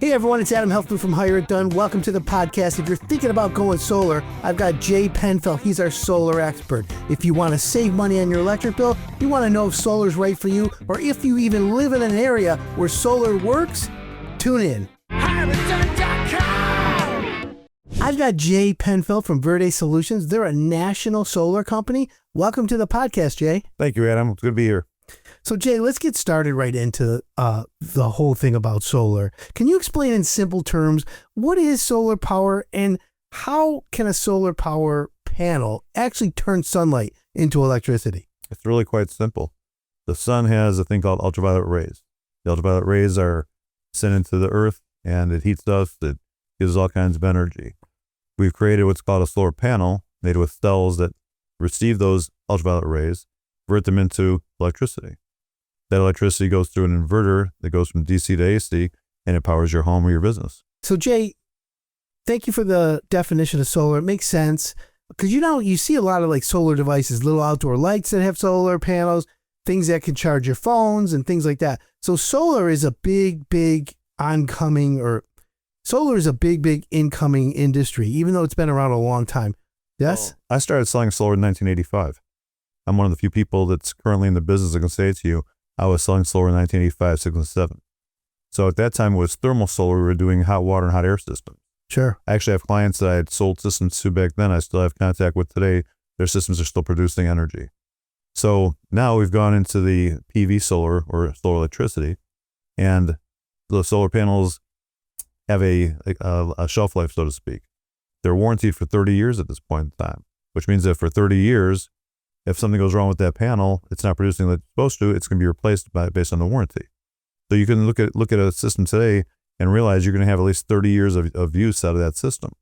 Hey everyone, it's Adam Helfman from Hire It Done. Welcome to the podcast. If you're thinking about going solar, I've got Jay Penfil. He's our solar expert. If you want to save money on your electric bill, you want to know if solar's right for you, or if you even live in an area where solar works, tune in. I've got Jay Penfil from Verde Solutions. They're a national solar company. Welcome to the podcast, Jay. Thank you, Adam. It's good to be here. So, Jay, let's get started right into the whole thing about solar. Can you explain in simple terms what is solar power and how can a solar power panel actually turn sunlight into electricity? It's really quite simple. The sun has a thing called ultraviolet rays. The ultraviolet rays are sent into the earth and it heats us. It gives all kinds of energy. We've created what's called a solar panel made with cells that receive those ultraviolet rays, convert them into electricity. That electricity goes through an inverter that goes from DC to AC, and it powers your home or your business. So, Jay, thank you for the definition of solar. It makes sense because, you see a lot of like solar devices, little outdoor lights that have solar panels, things that can charge your phones and things like that. So solar is a big incoming industry, even though it's been around a long time. Yes? I started selling solar in 1985. I'm one of the few people that's currently in the business that can say to you, I was selling solar in 1985, 6, and 7. So at that time, it was thermal solar. We were doing hot water and hot air systems. Sure. I actually have clients that I had sold systems to back then. I still have contact with today. Their systems are still producing energy. So now we've gone into the PV solar or solar electricity, and the solar panels have a shelf life, so to speak. They're warranted for 30 years at this point in time, which means that for 30 years, if something goes wrong with that panel, it's not producing like it's supposed to, it's going to be replaced based on the warranty. So you can look at a system today and realize you're going to have at least 30 years of use out of that system.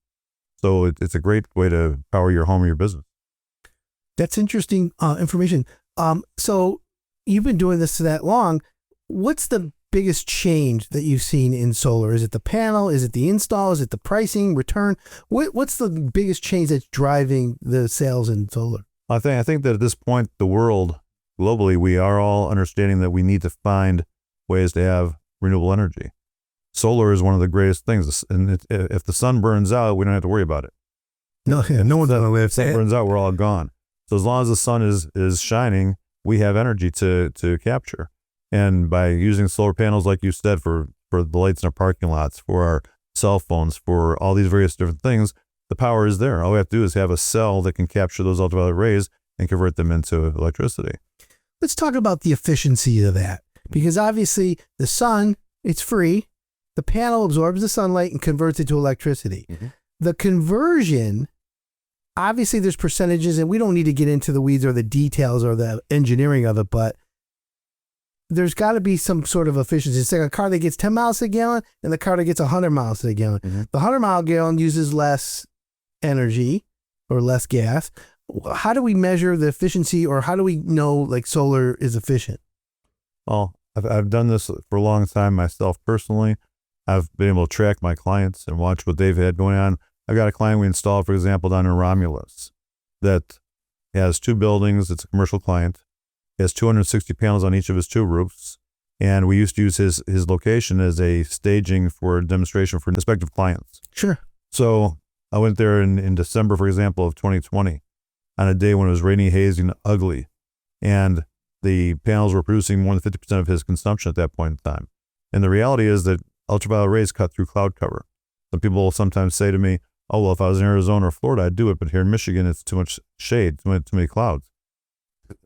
So it's a great way to power your home or your business. That's interesting information. So you've been doing this that long. What's the biggest change that you've seen in solar? Is it the panel? Is it the install? Is it the pricing, return? What's the biggest change that's driving the sales in solar? I think that at this point, the world, globally, we are all understanding that we need to find ways to have renewable energy. Solar is one of the greatest things. And if the sun burns out, we don't have to worry about it. No one's going to live. If the sun burns out, we're all gone. So as long as the sun is shining, we have energy to capture. And by using solar panels, like you said, for the lights in our parking lots, for our cell phones, for all these various different things, the power is there. All we have to do is have a cell that can capture those ultraviolet rays and convert them into electricity. Let's talk about the efficiency of that, because obviously the sun, it's free. The panel absorbs the sunlight and converts it to electricity. Mm-hmm. The conversion, obviously there's percentages, and we don't need to get into the weeds or the details or the engineering of it, but there's got to be some sort of efficiency. It's like a car that gets 10 miles a gallon and the car that gets 100 miles a gallon. Mm-hmm. The 100-mile gallon uses less energy or less gas. How do we measure the efficiency, or how do we know like solar is efficient? Well, I've done this for a long time myself personally. I've been able to track my clients and watch what they've had going on. I've got a client we installed, for example, down in Romulus that has 2 buildings. It's a commercial client. He has 260 panels on each of his 2 roofs. And we used to use his location as a staging for a demonstration for prospective clients. Sure. So I went there in December, for example, of 2020, on a day when it was rainy, hazy, and ugly. And the panels were producing more than 50% of his consumption at that point in time. And the reality is that ultraviolet rays cut through cloud cover. Some people will sometimes say to me, oh, well, if I was in Arizona or Florida, I'd do it. But here in Michigan, it's too much shade, too many clouds.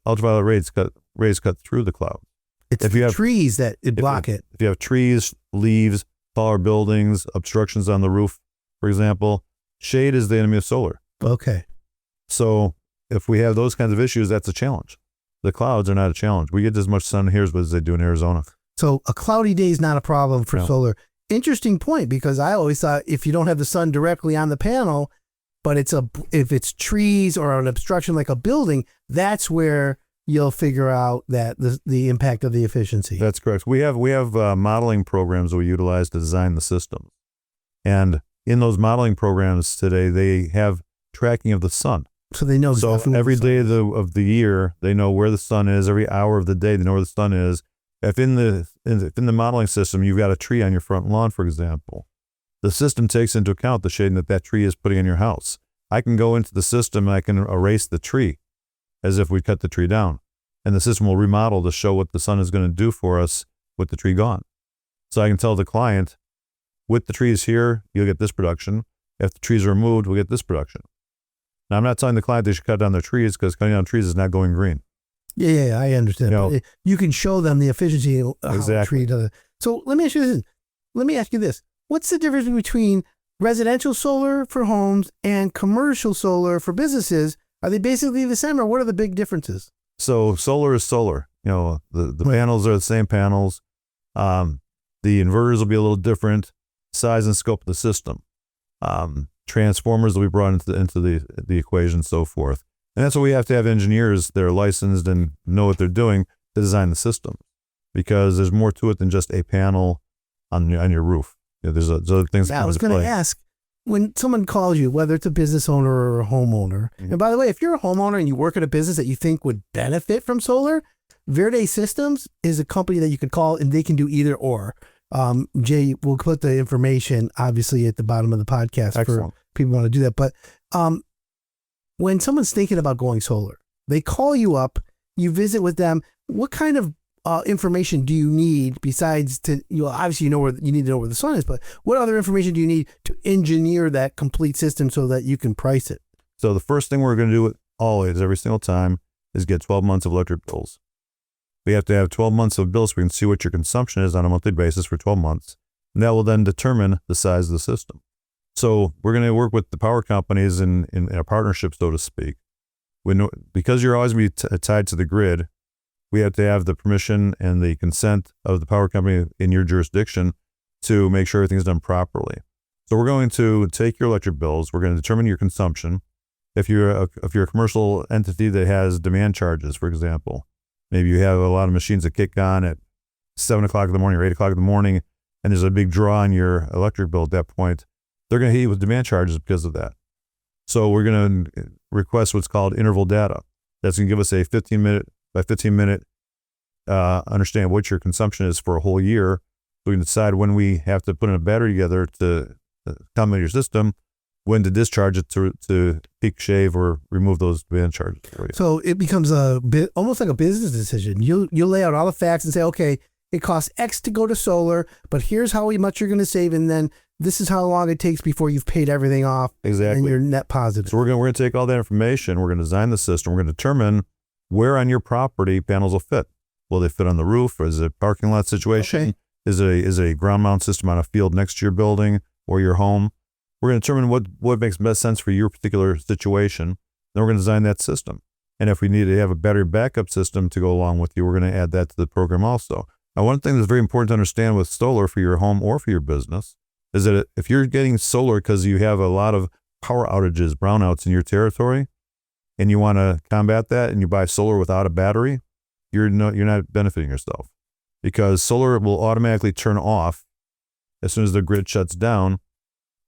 Ultraviolet rays cut through the cloud. It's if you have trees that block it. If you have trees, leaves, taller buildings, obstructions on the roof, for example, shade is the enemy of solar. Okay. So if we have those kinds of issues, that's a challenge. The clouds are not a challenge. We get as much sun here as they do in Arizona. So a cloudy day is not a problem for solar. Interesting point, because I always thought if you don't have the sun directly on the panel, but if it's trees or an obstruction like a building, that's where you'll figure out that the impact of the efficiency. That's correct. We have modeling programs that we utilize to design the system. And in those modeling programs today, they have tracking of the sun. So they know exactly. So every day of the year, they know where the sun is. Every hour of the day, they know where the sun is. If in the modeling system you've got a tree on your front lawn, for example, the system takes into account the shading that tree is putting in your house. I can go into the system and I can erase the tree as if we cut the tree down. And the system will remodel to show what the sun is going to do for us with the tree gone. So I can tell the client, with the trees here, you'll get this production. If the trees are removed, we'll get this production. Now, I'm not telling the client they should cut down their trees because cutting down trees is not going green. Yeah, I understand. You can show them the efficiency of how a tree does. So let me ask you this. What's the difference between residential solar for homes and commercial solar for businesses? Are they basically the same, or what are the big differences? So solar is solar. The panels are the same panels. The inverters will be a little different, size and scope of the system. Transformers will be brought into the equation, so forth. And that's why we have to have engineers that are licensed and know what they're doing to design the system, because there's more to it than just a panel on your roof. There's other things that come into play. I was going to ask, when someone calls you, whether it's a business owner or a homeowner, and by the way, if you're a homeowner and you work at a business that you think would benefit from solar, Verde Systems is a company that you could call, and they can do either or. Jay, we'll put the information obviously at the bottom of the podcast. Excellent. For people who want to do that. But when someone's thinking about going solar, they call you up, you visit with them. What kind of information do you need besides obviously you need to know where the sun is, but what other information do you need to engineer that complete system so that you can price it? So the first thing we're going to do always, every single time, is get 12 months of electric bills. We have to have 12 months of bills so we can see what your consumption is on a monthly basis for 12 months. And that will then determine the size of the system. So we're going to work with the power companies in a partnership, so to speak. Because you're always going to be tied to the grid, we have to have the permission and the consent of the power company in your jurisdiction to make sure everything's done properly. So we're going to take your electric bills. We're going to determine your consumption. If you're a commercial entity that has demand charges, for example, maybe you have a lot of machines that kick on at 7 o'clock in the morning or 8 o'clock in the morning, and there's a big draw on your electric bill at that point, they're going to hit you with demand charges because of that. So we're going to request what's called interval data. That's going to give us a 15-minute by 15-minute understand what your consumption is for a whole year. So we can decide when we have to put in a battery together to come into your system, when to discharge it to peak shave or remove those demand charges for you. So it becomes almost like a business decision. You lay out all the facts and say, okay, it costs X to go to solar, but here's how much you're going to save, and then this is how long it takes before you've paid everything off. Exactly. And you're net positive. So we're going to take all that information, we're going to design the system, we're going to determine where on your property panels will fit. Will they fit on the roof, or is it a parking lot situation? Okay. Is it a ground mount system on a field next to your building or your home? We're going to determine what makes best sense for your particular situation. Then we're going to design that system. And if we need to have a battery backup system to go along with you, we're going to add that to the program also. Now, one thing that's very important to understand with solar for your home or for your business is that if you're getting solar because you have a lot of power outages, brownouts in your territory, and you want to combat that and you buy solar without a battery, you're not benefiting yourself, because solar will automatically turn off as soon as the grid shuts down,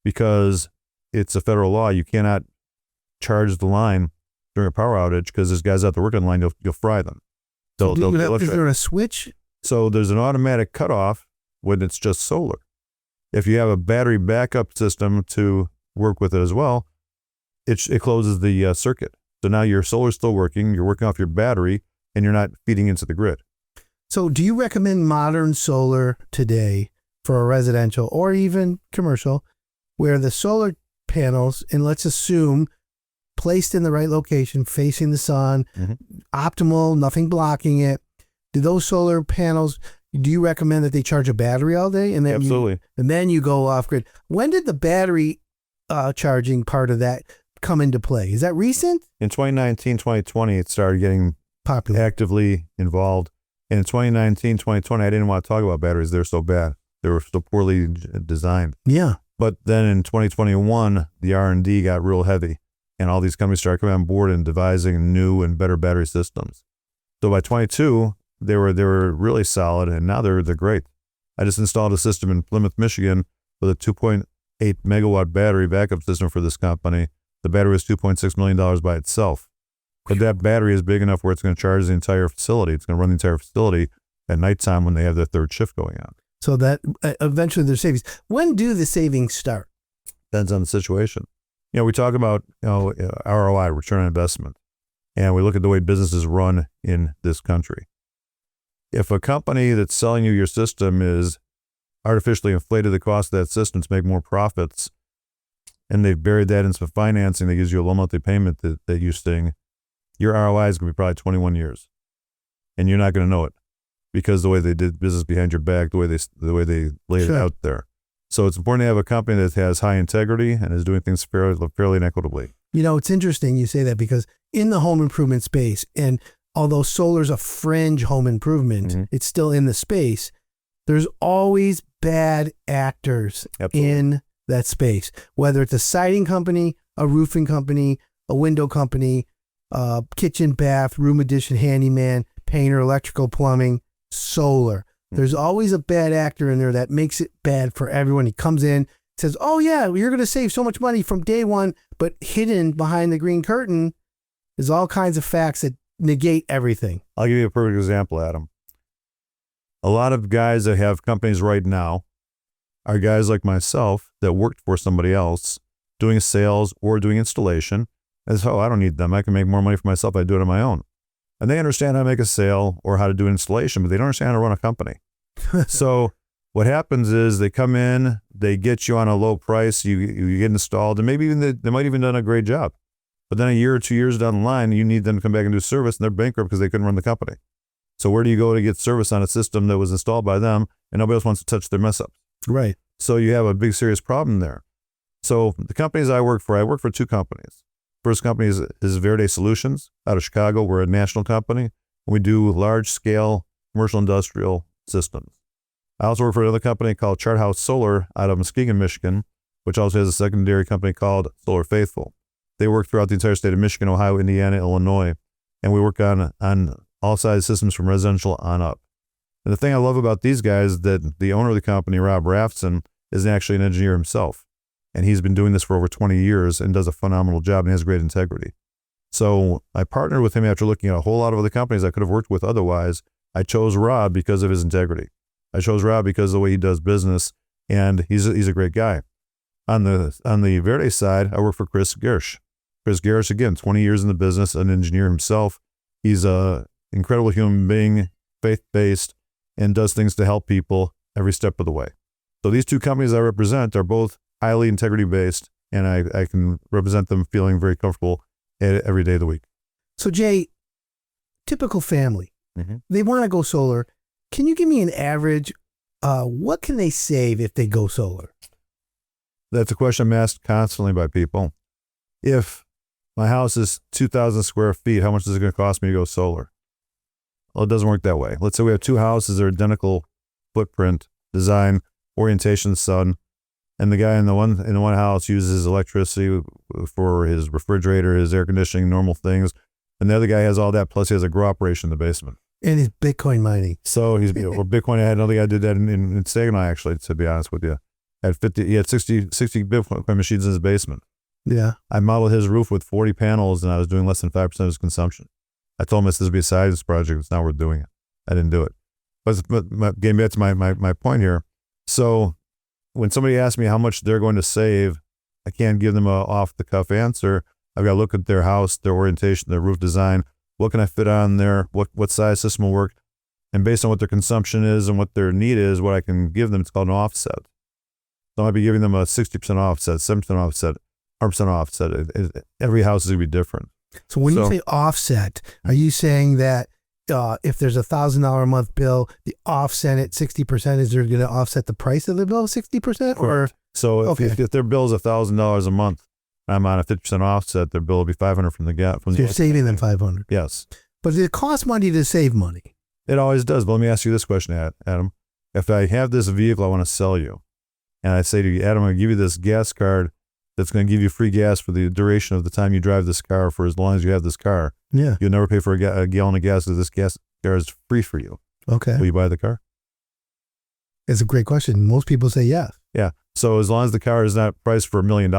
because it's a federal law. You cannot charge the line during a power outage, because there's guys out there working on the line, you'll fry them. Is there a switch? So there's an automatic cutoff when it's just solar. If you have a battery backup system to work with it as well, it closes the circuit. So now your solar's still working, you're working off your battery, and you're not feeding into the grid. So do you recommend modern solar today for a residential or even commercial, where the solar panels, and let's assume placed in the right location, facing the sun, optimal, nothing blocking it, do those solar panels, do you recommend that they charge a battery all day? And then Absolutely. And then you go off grid. When did the battery charging part of that come into play? Is that recent? In 2019, 2020, it started getting popular, actively involved. And in 2019, 2020, I didn't want to talk about batteries. They're so bad. They were so poorly designed. Yeah. But then in 2021, the R&D got real heavy, and all these companies started coming on board and devising new and better battery systems. So by 22, they were really solid, and now they're great. I just installed a system in Plymouth, Michigan, with a 2.8 megawatt battery backup system for this company. The battery was $2.6 million by itself. But that battery is big enough where it's going to charge the entire facility. It's going to run the entire facility at nighttime when they have their third shift going on. So that eventually there's savings. When do the savings start? Depends on the situation. We talk about ROI, return on investment, and we look at the way businesses run in this country. If a company that's selling you your system is artificially inflated the cost of that system to make more profits, and they've buried that in some financing that gives you a low monthly payment that you sting, your ROI is going to be probably 21 years. And you're not going to know it because the way they did business behind your back, the way they laid it out there. So it's important to have a company that has high integrity and is doing things fairly and equitably. It's interesting you say that because in the home improvement space, and although solar's a fringe home improvement, it's still in the space, there's always bad actors in that space, whether it's a siding company, a roofing company, a window company, kitchen, bath, room addition, handyman, painter, electrical, plumbing, solar. There's always a bad actor in there that makes it bad for everyone. He comes in, says, oh yeah, you're going to save so much money from day one, but hidden behind the green curtain is all kinds of facts that negate everything. I'll give you a perfect example, Adam. A lot of guys that have companies right now are guys like myself that worked for somebody else doing sales or doing installation. And so I don't need them. I can make more money for myself. I do it on my own. And they understand how to make a sale or how to do installation, but they don't understand how to run a company. So what happens is they come in, they get you on a low price, you get installed, and maybe even they might even done a great job. But then a year or 2 years down the line, you need them to come back and do service, and they're bankrupt because they couldn't run the company. So where do you go to get service on a system that was installed by them and nobody else wants to touch their mess up? Right. So you have a big, serious problem there. So the companies I work for 2 companies. First company is Verde Solutions out of Chicago. We're a national company. We do large-scale commercial industrial systems. I also work for another company called Chart House Solar out of Muskegon, Michigan, which also has a secondary company called Solar Faithful. They work throughout the entire state of Michigan, Ohio, Indiana, Illinois, and we work on all size systems from residential on up. And the thing I love about these guys is that the owner of the company, Rob Raftson, is actually an engineer himself. And he's been doing this for over 20 years and does a phenomenal job and has great integrity. So I partnered with him after looking at a whole lot of other companies I could have worked with otherwise. I chose Rob because of his integrity. I chose Rob because of the way he does business, and he's a great guy. On the Verde side, I work for Chris Gersh. Chris Gersh, again, 20 years in the business, an engineer himself. He's an incredible human being, faith-based, and does things to help people every step of the way. So these 2 companies I represent are both highly integrity-based, and I can represent them feeling very comfortable every day of the week. So Jay, typical family, they want to go solar. Can you give me an average? What can they save if they go solar? That's a question I'm asked constantly by people. If my house is 2,000 square feet, how much is it going to cost me to go solar? Well, it doesn't work that way. Let's say we have 2 houses that are identical footprint, design, orientation, sun, and the guy in the one house uses electricity for his refrigerator, his air conditioning, normal things, and the other guy has all that, plus he has a grow operation in the basement. And he's Bitcoin mining. So he's Bitcoin. I had another guy did that in Saginaw, actually, to be honest with you. He had 60 Bitcoin machines in his basement. Yeah. I modeled his roof with 40 panels, and I was doing less than 5% of his consumption. I told him this would be a science project. It's not worth doing it. I didn't do it. But getting back to my point here. So when somebody asks me how much they're going to save, I can't give them a off-the-cuff answer. I've got to look at their house, their orientation, their roof design. What can I fit on there? What size system will work? And based on what their consumption is and what their need is, what I can give them, it's called an offset. So I might be giving them a 60% offset, 7% offset, 100% offset. Every house is going to be different. So when you say offset, are you saying that if there's $1,000 a month bill, the offset at 60% is they're going to offset the price of the bill 60%? Or so if their bill is $1,000 a month, I'm on a 50% offset, their bill will be $500 from the gap. So you're saving them $500. Yes. But it costs money to save money. It always does. But let me ask you this question, Adam. If I have this vehicle I want to sell you, and I say to you, Adam, I'm going to give you this gas card that's going to give you free gas for the duration of the time you drive this car for as long as you have this car. Yeah. You'll never pay for a gallon of gas because this gas car is free for you. Okay. Will you buy the car? It's a great question. Most people say yes. Yeah. So as long as the car is not priced for $1 million,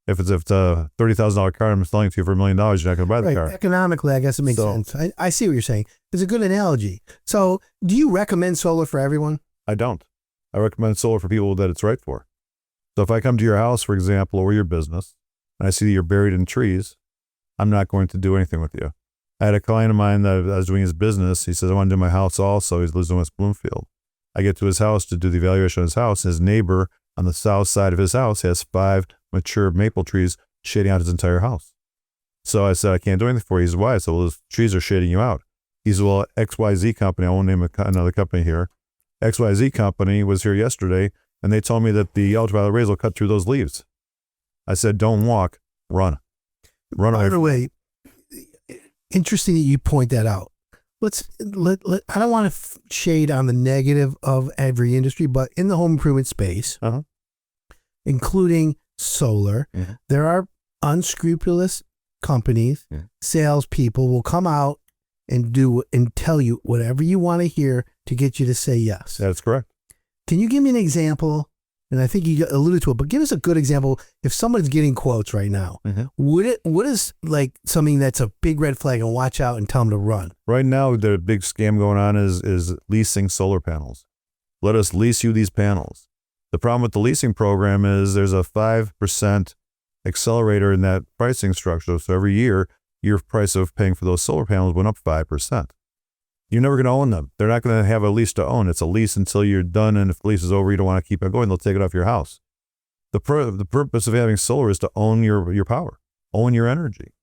If it's a $30,000 car, I'm selling it to you for $1 million, you're not going to buy the car. Economically, I guess it makes sense. I see what you're saying. It's a good analogy. So do you recommend solar for everyone? I don't. I recommend solar for people that it's right for. So if I come to your house, for example, or your business, and I see that you're buried in trees, I'm not going to do anything with you. I had a client of mine that I was doing his business. He says, I want to do my house also. He lives in West Bloomfield. I get to his house to do the evaluation of his house. His neighbor on the south side of his house has 5 mature maple trees shading out his entire house. So I said, I can't do anything for you. He said, why? I said, well, those trees are shading you out. He said, well, XYZ company, I won't name another company here. XYZ company was here yesterday, and they told me that the ultraviolet rays will cut through those leaves. I said, don't walk, run. Run away. By the way, interesting that you point that out. I don't want to shade on the negative of every industry, but in the home improvement space, including solar, there are unscrupulous companies, salespeople will come out and tell you whatever you want to hear to get you to say yes. That's correct. Can you give me an example? And I think you alluded to it, but give us a good example. If someone's getting quotes right now, what is like something that's a big red flag and watch out and tell them to run? Right now, the big scam going on is leasing solar panels. Let us lease you these panels. The problem with the leasing program is there's a 5% accelerator in that pricing structure. So every year, your price of paying for those solar panels went up 5%. You're never going to own them. They're not going to have a lease to own. It's a lease until you're done, and if the lease is over, you don't want to keep it going, they'll take it off your house. The purpose of having solar is to own your power, own your energy.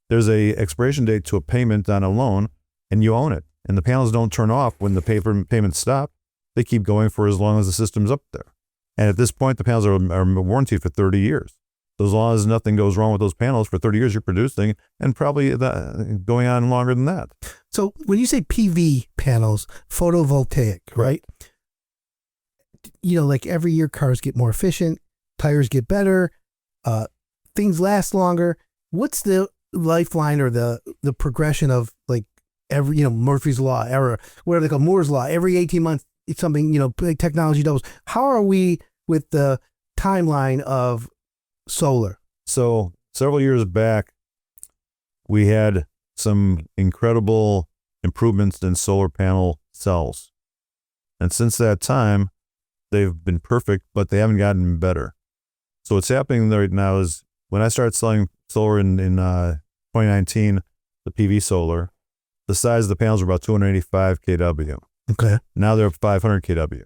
There's a expiration date to a payment on a loan, and you own it. And the panels don't turn off when the payments stop. They keep going for as long as the system's up there. And at this point, the panels are warranted for 30 years. So as long as nothing goes wrong with those panels, for 30 years you're producing, and probably going on longer than that. So when you say PV panels, photovoltaic, right? Like every year cars get more efficient, tires get better, things last longer. What's the lifeline or the progression of like every, Murphy's Law, whatever they call Moore's Law, every 18 months, it's something, technology doubles. How are we with the timeline of solar? So several years back, we had some incredible improvements in solar panel cells. And since that time, they've been perfect, but they haven't gotten better. So what's happening right now is when I started selling solar in 2019, the PV solar, the size of the panels were about 285 kW. Okay. Now they're 500 kW.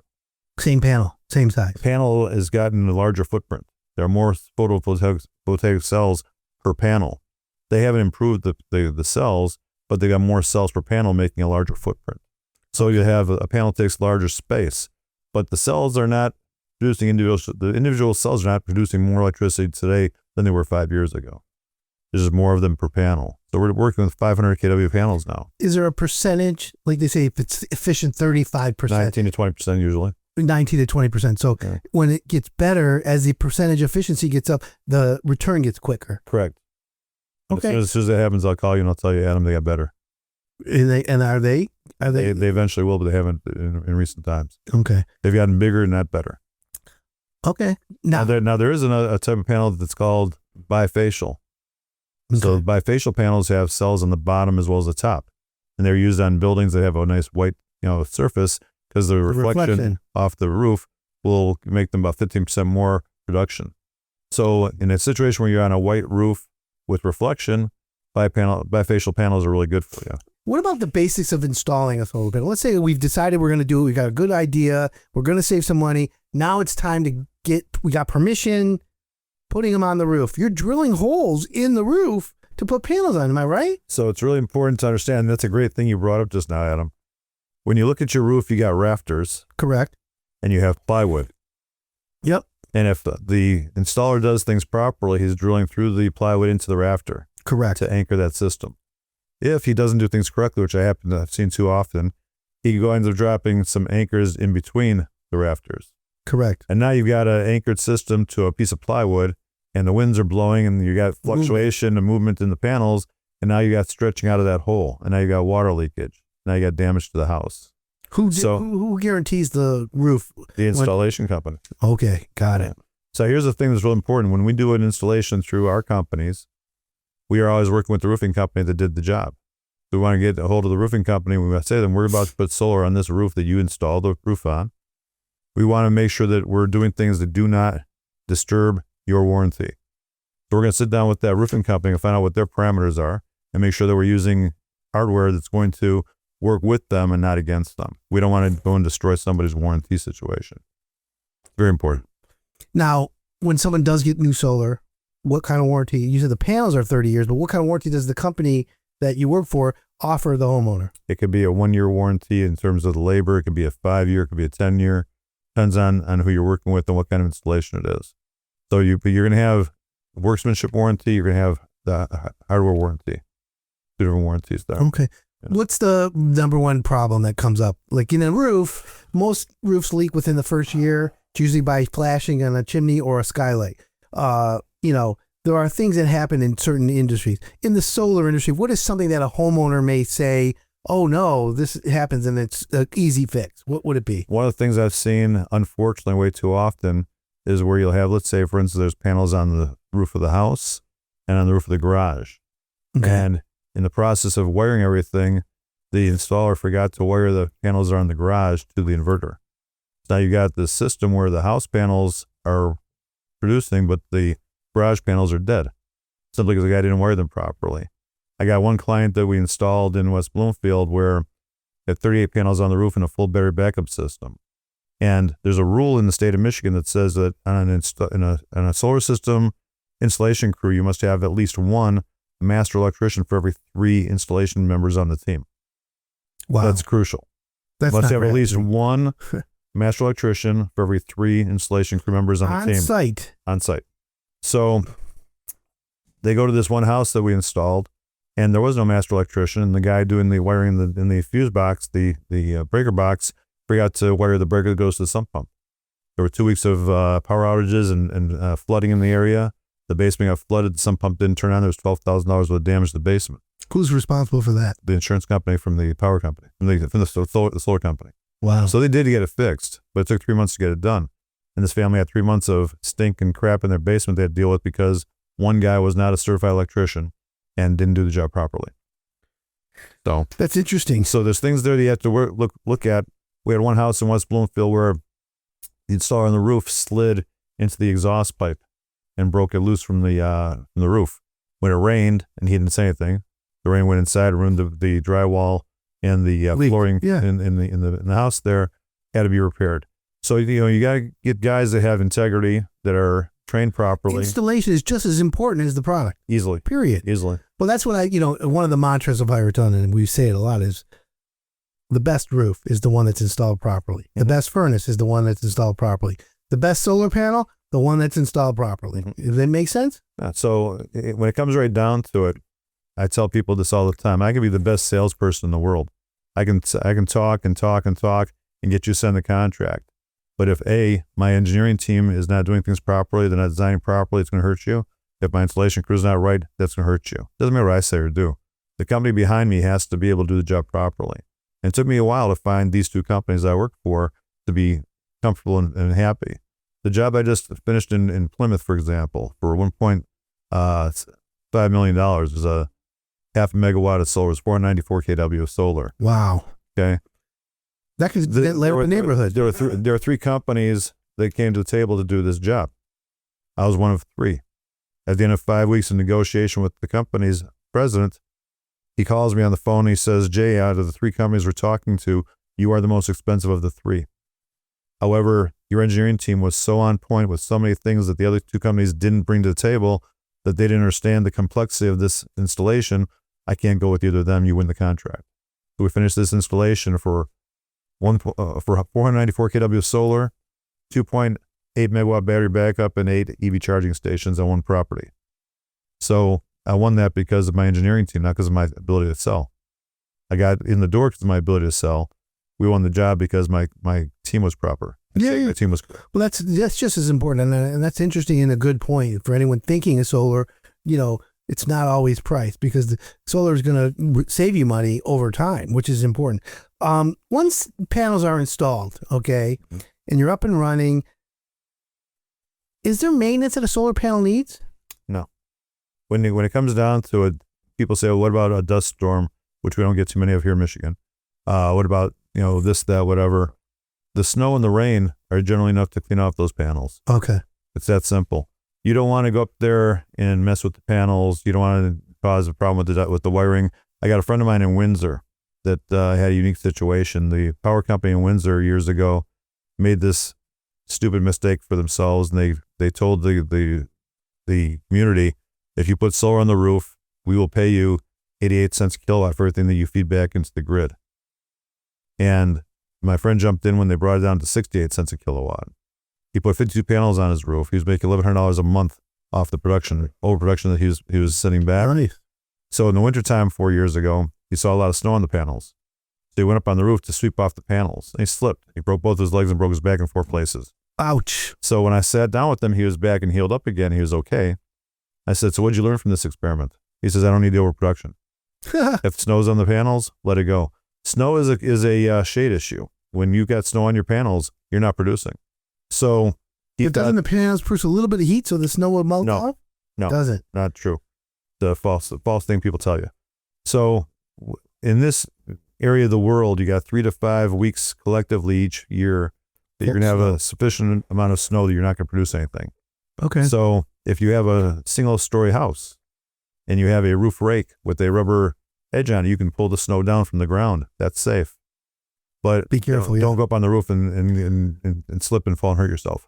Same panel, same size. The panel has gotten a larger footprint. There are more photovoltaic cells per panel. They haven't improved the cells, but they got more cells per panel, making a larger footprint. So you have a panel takes larger space, but the cells are not producing the individual cells are not producing more electricity today than they were 5 years ago. There's just more of them per panel. So we're working with 500 kW panels now. Is there a percentage, like they say, if it's efficient, 35%? 19 to 20% usually. 19 to 20%. So when it gets better, as the percentage efficiency gets up, the return gets quicker. Correct. Okay. As soon as that happens, I'll call you and I'll tell you, Adam, they got better. And are they? They eventually will, but they haven't in recent times. Okay. They've gotten bigger, not better. Okay. Now there is a type of panel that's called bifacial. Okay. So bifacial panels have cells on the bottom as well as the top, and they're used on buildings that have a nice white surface, because the reflection off the roof will make them about 15% more production. So in a situation where you're on a white roof with reflection, bifacial panels are really good for you. What about the basics of installing a solar panel? Let's say we've decided we're going to do it. We got a good idea. We're going to save some money. Now it's time to we got permission, putting them on the roof. You're drilling holes in the roof to put panels on. Am I right? So it's really important to understand. And that's a great thing you brought up just now, Adam. When you look at your roof, you got rafters. Correct. And you have plywood. Yep. And if the installer does things properly, he's drilling through the plywood into the rafter. Correct. To anchor that system. If he doesn't do things correctly, which I've seen too often, he ends up dropping some anchors in between the rafters. Correct. And now you've got an anchored system to a piece of plywood, and the winds are blowing, and you got fluctuation and movement in the panels, and now you got stretching out of that hole, and now you got water leakage. Now you got damage to the house. Who guarantees the roof? The installation company. Okay, got it. So here's the thing that's really important. When we do an installation through our companies, we are always working with the roofing company that did the job. So we want to get a hold of the roofing company. We say to them, we're about to put solar on this roof that you installed the roof on. We want to make sure that we're doing things that do not disturb your warranty. So we're going to sit down with that roofing company and find out what their parameters are and make sure that we're using hardware that's going to work with them and not against them. We don't want to go and destroy somebody's warranty situation. Very important. Now, when someone does get new solar, what kind of warranty? You said the panels are 30 years, but what kind of warranty does the company that you work for offer the homeowner? It could be a 1-year warranty in terms of the labor. It could be a 5-year. It could be a 10-year. Depends on who you're working with and what kind of installation it is. So you're going to have workmanship warranty. You're going to have the hardware warranty. 2 different warranties there. Okay. Yeah. What's the number one problem that comes up? Like in a roof, most roofs leak within the first year. It's usually by flashing on a chimney or a skylight. There are things that happen in certain industries. In the solar industry, what is something that a homeowner may say, oh no, this happens and it's an easy fix? What would it be? One of the things I've seen, unfortunately, way too often is where you'll have, let's say, for instance, there's panels on the roof of the house and on the roof of the garage. Okay. And in the process of wiring everything, the installer forgot to wire the panels that are on the garage to the inverter. So now you got this system where the house panels are producing, but the garage panels are dead, simply because the guy didn't wire them properly. I got one client that we installed in West Bloomfield where had 38 panels on the roof and a full battery backup system. And there's a rule in the state of Michigan that says that on a solar system installation crew, you must have at least one master electrician for every 3 installation members on the team. Wow. That's crucial. That's must not have bad. at least one master electrician for every 3 installation crew members on the team. On site. So they go to this one house that we installed, and there was no master electrician, and the guy doing the wiring in the fuse box, the breaker box, forgot to wire the breaker that goes to the sump pump. There were 2 weeks of power outages and flooding in the area. The basement got flooded. The sump pump didn't turn on. There was $12,000 worth of damage to the basement. Who's responsible for that? The insurance company from the power company, from the solar company. Wow. So they did get it fixed, but it took 3 months to get it done. And this family had 3 months of stink and crap in their basement they had to deal with because one guy was not a certified electrician and didn't do the job properly. So that's interesting. So there's things there that you have to look at. We had one house in West Bloomfield where the installer on the roof slid into the exhaust pipe and broke it loose from the roof. When it rained and he didn't say anything, the rain went inside, ruined the drywall and the flooring in the house there had to be repaired. So you got to get guys that have integrity, that are trained properly. Installation is just as important as the product. Easily. Period. Easily. Well, that's what one of the mantras of Ireton, and we say it a lot, is the best roof is the one that's installed properly. The best furnace is the one that's installed properly. The best solar panel, the one that's installed properly. Does that make sense? So when it comes right down to it, I tell people this all the time. I can be the best salesperson in the world. I can talk and talk and talk and get you to sign the contract. But if my engineering team is not doing things properly, they're not designing properly, it's going to hurt you. If my installation crew is not right, that's going to hurt you. Doesn't matter what I say or do. The company behind me has to be able to do the job properly. And it took me a while to find these 2 companies I work for to be comfortable and happy. The job I just finished in Plymouth, for example, for $1.5 million is a 0.5 megawatt of solar. It's 494 kW of solar. Wow. Okay. That could light up a neighborhood. There were 3 companies that came to the table to do this job. I was one of 3. At the end of 5 weeks of negotiation with the company's president, he calls me on the phone and he says, Jay, out of the 3 companies we're talking to, you are the most expensive of the 3. However, your engineering team was so on point with so many things that the other 2 companies didn't bring to the table that they didn't understand the complexity of this installation. I can't go with either of them. You win the contract. So we finished this installation for 494 kW of solar, 2.8 megawatt battery backup, and 8 EV charging stations on one property. So I won that because of my engineering team, not because of my ability to sell. I got in the door because of my ability to sell. We won the job because my team was proper. My team was. Well, that's just as important, and that's interesting and a good point for anyone thinking of solar. It's not always price, because the solar is going to save you money over time, which is important. Once panels are installed, okay, and you're up and running, Is there maintenance that a solar panel needs? No. When it comes down to it, people say, well, what about a dust storm, which we don't get too many of here in Michigan? What about, this, that, whatever? The snow and the rain are generally enough to clean off those panels. Okay. It's that simple. You don't want to go up there and mess with the panels. You don't want to cause a problem with the wiring. I got a friend of mine in Windsor that had a unique situation. The power company in Windsor years ago made this stupid mistake for themselves, and they told the community, if you put solar on the roof, we will pay you 88 cents a kilowatt for everything that you feed back into the grid. And my friend jumped in when they brought it down to 68 cents a kilowatt. He put 52 panels on his roof. He was making $1,100 a month off the overproduction that he was sitting back. Nice. So in the wintertime 4 years ago, he saw a lot of snow on the panels. So he went up on the roof to sweep off the panels. And he slipped. He broke both his legs and broke his back in 4 places. Ouch. So when I sat down with him, he was back and healed up again. He was okay. I said, so what'd you learn from this experiment? He says, I don't need the overproduction. If snow's on the panels, let it go. Snow is a shade issue. When you've got snow on your panels, you're not producing. So doesn't the panels produce a little bit of heat so the snow will melt off? No, doesn't. Not true. The false thing people tell you. So in this area of the world, you got 3 to 5 weeks collectively each year that you're going to have a sufficient amount of snow that you're not going to produce anything. Okay. So if you have a single-story house and you have a roof rake with a rubber edge on it, you can pull the snow down from the ground. That's safe. But be careful. Don't go up on the roof and slip and fall and hurt yourself.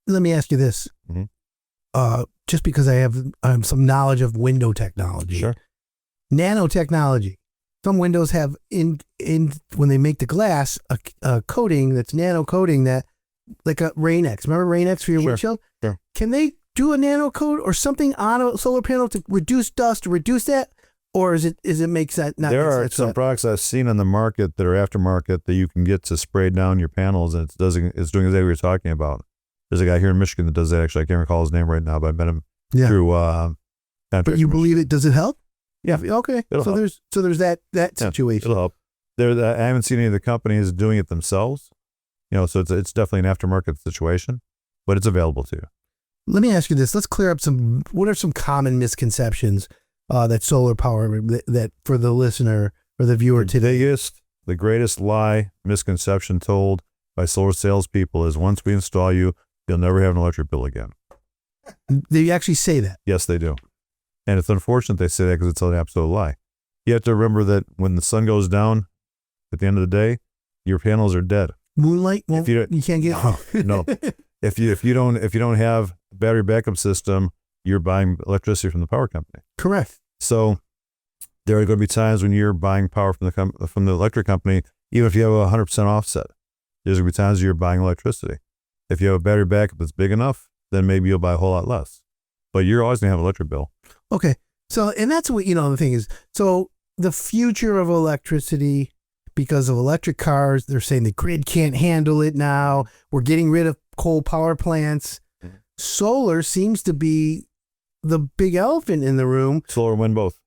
Let me ask you this. Mm-hmm. Just because I have some knowledge of window technology. Sure. Nanotechnology. Some windows have in when they make the glass a coating that's nano coating that, like a Rain-X. Remember Rain-X for your windshield? Sure. Can they do a nano coat or something on a solar panel to reduce dust or reduce that? Or is it makes that not? There are some products I've seen on the market that are aftermarket that you can get to spray down your panels, and it's doing exactly what you're talking about. There's a guy here in Michigan that does that. Actually, I can't recall his name right now, but I met him through. But you believe it? Does it help? Yeah. Okay. It'll help. There's that situation. It'll help. I haven't seen any of the companies doing it themselves. So it's definitely an aftermarket situation, but it's available to you. Let me ask you this. Let's clear up what are some common misconceptions that solar power, that for the listener or the viewer today? The greatest lie, misconception told by solar salespeople is once we install you'll never have an electric bill again. They actually say that? Yes, they do. And it's unfortunate they say that because it's an absolute lie. You have to remember that when the sun goes down at the end of the day, your panels are dead. Moonlight? Well, you can't get no. If you don't have a battery backup system, you're buying electricity from the power company. Correct. So there are going to be times when you're buying power from the electric company, even if you have a 100% offset. There's going to be times you're buying electricity. If you have a battery backup that's big enough, then maybe you'll buy a whole lot less. But you're always going to have an electric bill. Okay. So, and that's what, the thing is, so the future of electricity, because of electric cars, they're saying the grid can't handle it now. We're getting rid of coal power plants. Mm-hmm. Solar seems to be the big elephant in the room. Solar and wind both.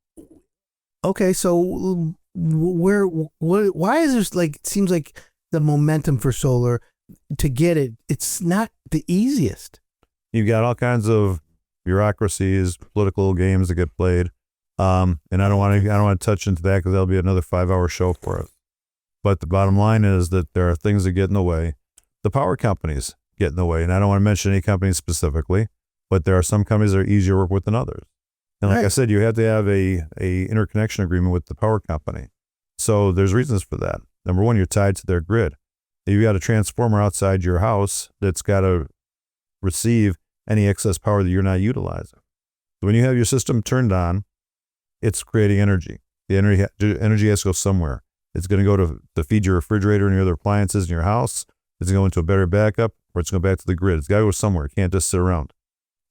Okay. So why is there it seems like the momentum for solar to get it, it's not the easiest. You've got all kinds of bureaucracies, political games that get played. And I don't want to touch into that because that'll be another 5-hour show for us. But the bottom line is that there are things that get in the way. The power companies get in the way. And I don't want to mention any companies specifically, but there are some companies that are easier to work with than others. And like I said, you have to have a interconnection agreement with the power company. So there's reasons for that. Number one, you're tied to their grid. You've got a transformer outside your house that's got to receive any excess power that you're not utilizing. So when you have your system turned on, it's creating energy. The energy has to go somewhere. It's going to go to feed your refrigerator and your other appliances in your house. It's going to go into a better backup, or it's going to go back to the grid. It's got to go somewhere. It can't just sit around.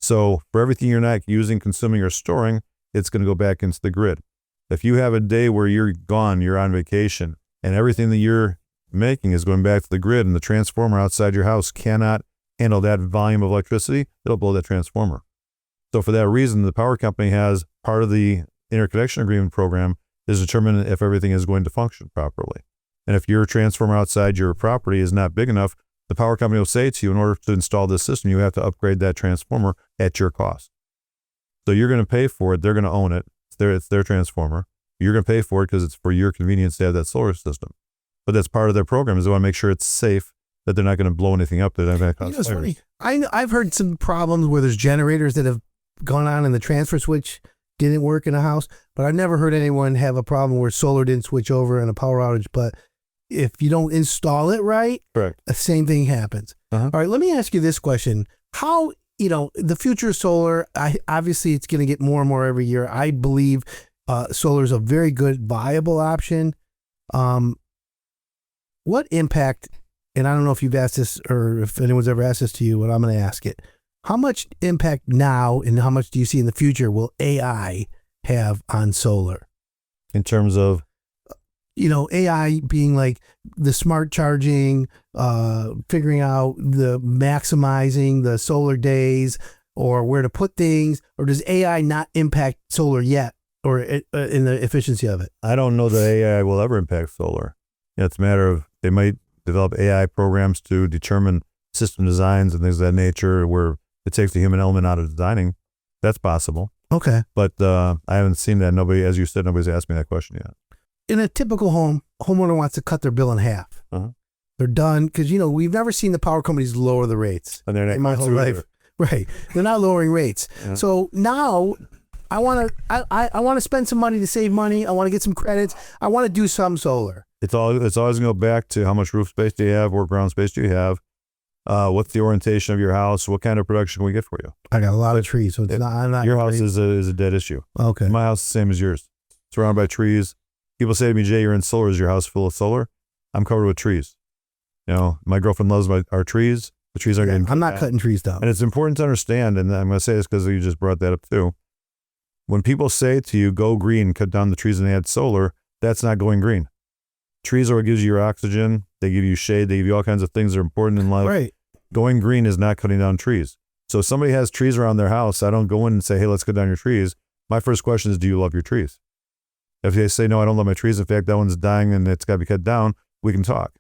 So for everything you're not using, consuming, or storing, it's going to go back into the grid. If you have a day where you're gone, you're on vacation, and everything that you're making is going back to the grid, and the transformer outside your house cannot handle that volume of electricity, it'll blow that transformer. So for that reason, the power company has part of the interconnection agreement program is determine if everything is going to function properly. And if your transformer outside your property is not big enough, The power company will say to you, in order to install this system, you have to upgrade that transformer at your cost. So you're going to pay for it. They're going to own it. It's their transformer. You're going to pay for it because it's for your convenience to have that solar system. But that's part of their program is they want to make sure it's safe, that they're not going to blow anything up. That going to cause fires. I've heard some problems where there's generators that have gone on and the transfer switch didn't work in a house, but I've never heard anyone have a problem where solar didn't switch over in a power outage. But if you don't install it right, correct, the same thing happens. All right, let me ask you this question. How, the future of solar, obviously it's going to get more and more every year. I believe solar is a very good, viable option. What impact, and I don't know if you've asked this or if anyone's ever asked this to you, but I'm going to ask it. How much impact now and how much do you see in the future will AI have on solar? In terms of? AI being like the smart charging, figuring out the maximizing the solar days or where to put things, or does AI not impact solar yet or in the efficiency of it? I don't know that AI will ever impact solar. It's a matter of they might develop AI programs to determine system designs and things of that nature where it takes the human element out of designing. That's possible. Okay. But I haven't seen that. Nobody, as you said, nobody's asked me that question yet. In a typical home, homeowner wants to cut their bill in half. They're done because, we've never seen the power companies lower the rates. And they're not in my whole life. Right. They're not lowering rates. Yeah. So now I want to spend some money to save money. I want to get some credits. I want to do some solar. It's always going to go back to how much roof space do you have, what ground space do you have, what's the orientation of your house, what kind of production can we get for you? I got a lot of trees, so I'm not. Your house is a dead issue. Okay. My house is the same as yours. Surrounded by trees. People say to me, Jay, you're in solar. Is your house full of solar? I'm covered with trees. My girlfriend loves our trees. The trees aren't getting. I'm not cutting trees down. And it's important to understand, and I'm going to say this because you just brought that up too. When people say to you, go green, cut down the trees and add solar, that's not going green. Trees are what gives you your oxygen. They give you shade. They give you all kinds of things that are important in life. Right. Going green is not cutting down trees. So if somebody has trees around their house, I don't go in and say, hey, let's cut down your trees. My first question is, do you love your trees? If they say, no, I don't love my trees, in fact, that one's dying and it's got to be cut down, we can talk.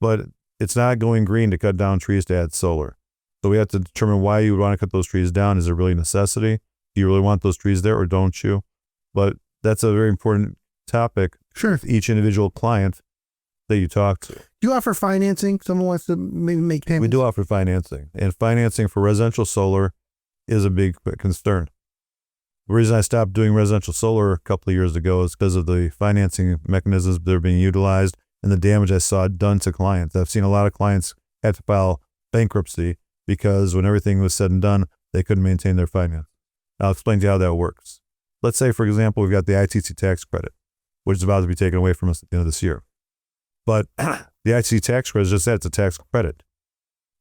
But it's not going green to cut down trees to add solar. So we have to determine why you would want to cut those trees down. Is it really a necessity? Do you really want those trees there or don't you? But that's a very important topic. Sure. With each individual client that you talk to. Do you offer financing? Someone wants to maybe make payments? We do offer financing. And financing for residential solar is a big concern. The reason I stopped doing residential solar a couple of years ago is because of the financing mechanisms that are being utilized and the damage I saw done to clients. I've seen a lot of clients have to file bankruptcy because when everything was said and done, they couldn't maintain their finance. I'll explain to you how that works. Let's say, for example, we've got the ITC tax credit, which is about to be taken away from us at the end of this year. But the ITC tax credit is just that, it's a tax credit.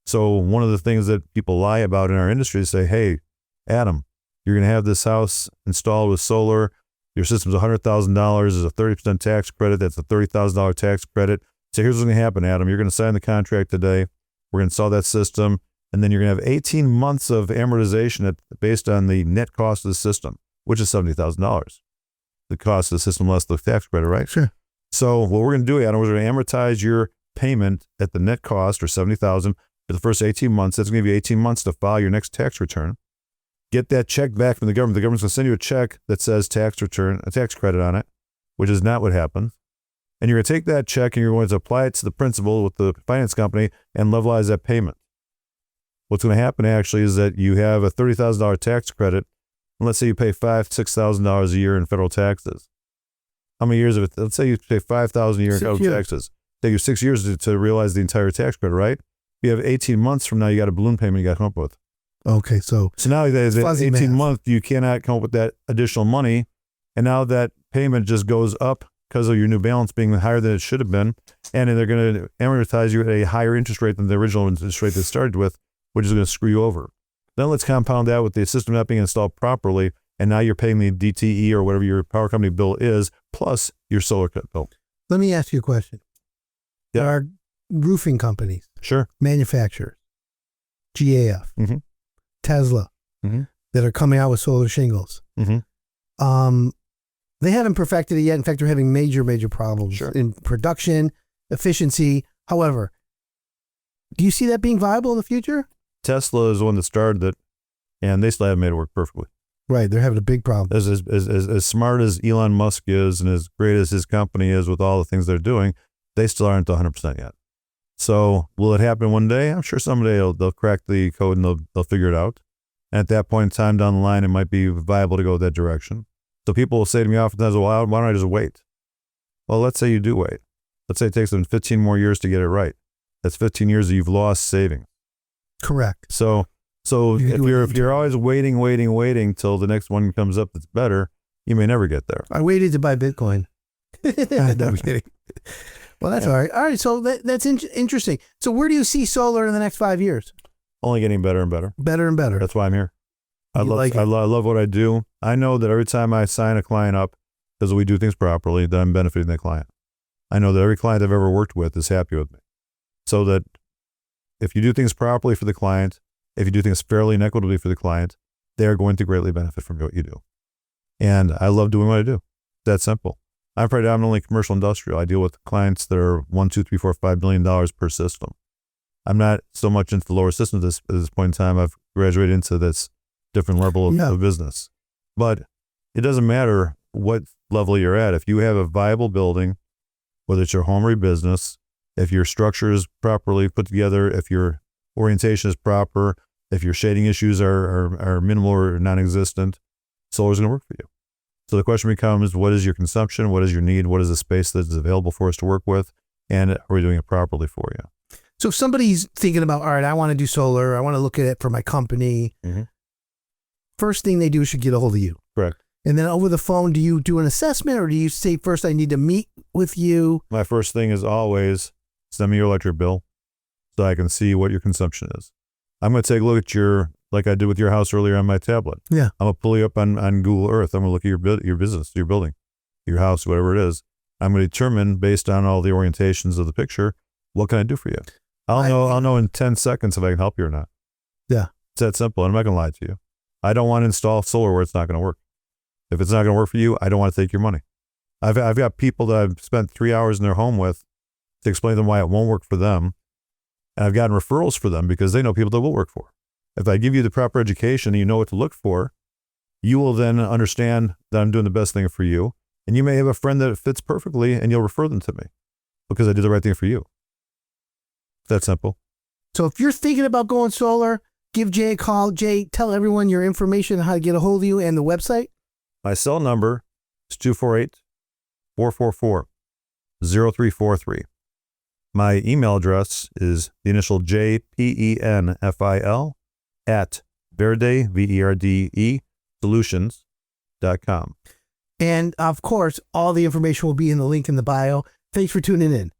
So one of the things that people lie about in our industry is say, hey, Adam, you're going to have this house installed with solar. Your system's $100,000. There's a 30% tax credit. That's a $30,000 tax credit. So here's what's going to happen, Adam. You're going to sign the contract today. We're going to install that system. And then you're going to have 18 months of amortization based on the net cost of the system, which is $70,000. The cost of the system less the tax credit, right? Sure. So what we're going to do, Adam, we're going to amortize your payment at the net cost, or $70,000, for the first 18 months. That's going to give you 18 months to file your next tax return. Get that check back from the government. The government's going to send you a check that says tax return, a tax credit on it, which is not what happens. And you're going to take that check and you're going to apply it to the principal with the finance company and levelize that payment. What's going to happen actually is that you have a $30,000 tax credit. And let's say you pay $5,000, $6,000 a year in federal taxes. How many years of it? Let's say you pay $5,000 a year in federal taxes. Take you 6 years to realize the entire tax credit, right? You have 18 months from now, you got a balloon payment you got to come up with. Okay, so now there's 18 months, you cannot come up with that additional money. And now that payment just goes up because of your new balance being higher than it should have been. And then they're going to amortize you at a higher interest rate than the original interest rate they started with, which is going to screw you over. Then let's compound that with the system not being installed properly. And now you're paying the DTE or whatever your power company bill is, plus your solar cut bill. Let me ask you a question. Yeah. There are roofing companies, sure, manufacturers, GAF, mm-hmm. Tesla, mm-hmm. that are coming out with solar shingles. Mm-hmm. They haven't perfected it yet. In fact, they're having major problems sure. in production, efficiency. However, Do you see that being viable in the future? Tesla is the one that started it, and they still haven't made it work perfectly. Right, they're having a big problem. As smart as Elon Musk is and as great as his company is with all the things they're doing, they still aren't 100% yet. So will it happen one day? I'm sure someday they'll crack the code and they'll figure it out. And at that point in time down the line, it might be viable to go that direction. So people will say to me oftentimes, well, why don't I just wait? Well, let's say you do wait. Let's say it takes them 15 more years to get it right. That's 15 years that you've lost saving. Correct. So if you're always waiting till the next one comes up that's better, you may never get there. I waited to buy Bitcoin. No, I'm kidding. Well, that's all right. All right, so that's interesting. So where do you see solar in the next 5 years? Only getting better and better. Better and better. That's why I'm here. I like love what I do. I know that every time I sign a client up, because we do things properly, that I'm benefiting that client. I know that every client I've ever worked with is happy with me. So that if you do things properly for the client, if you do things fairly and equitably for the client, they are going to greatly benefit from what you do. And I love doing what I do. That's simple. I'm predominantly commercial industrial. I deal with clients that are $1, $2, $3, $4, $5 million per system. I'm not so much into the lower systems at this point in time. I've graduated into this different level of business. But it doesn't matter what level you're at. If you have a viable building, whether it's your home or your business, if your structure is properly put together, if your orientation is proper, if your shading issues are minimal or non-existent, solar is going to work for you. So the question becomes, what is your consumption? What is your need? What is the space that is available for us to work with? And are we doing it properly for you? So if somebody's thinking about, all right, I want to do solar, I want to look at it for my company, first thing they do is should get a hold of you. Correct. And then over the phone, do you do an assessment, or do you say first I need to meet with you? My first thing is always send me your electric bill so I can see what your consumption is. I'm going to take a look at like I did with your house earlier on my tablet. Yeah. I'm going to pull you up on Google Earth. I'm going to look at your business, your building, your house, whatever it is. I'm going to determine based on all the orientations of the picture, what can I do for you? I'll know in 10 seconds if I can help you or not. Yeah. It's that simple. I'm not going to lie to you. I don't want to install solar where it's not going to work. If it's not going to work for you, I don't want to take your money. I've got people that I've spent 3 hours in their home with to explain to them why it won't work for them. And I've gotten referrals for them because they know people that will work for. If I give you the proper education and you know what to look for, you will then understand that I'm doing the best thing for you. And you may have a friend that fits perfectly and you'll refer them to me because I did the right thing for you. That's simple. So if you're thinking about going solar, give Jay a call. Jay, tell everyone your information, how to get a hold of you, and the website. My cell number is 248-444-0343. My email address is the initial JPENFIL at Verde, VERDE, solutions.com. And of course, all the information will be in the link in the bio. Thanks for tuning in.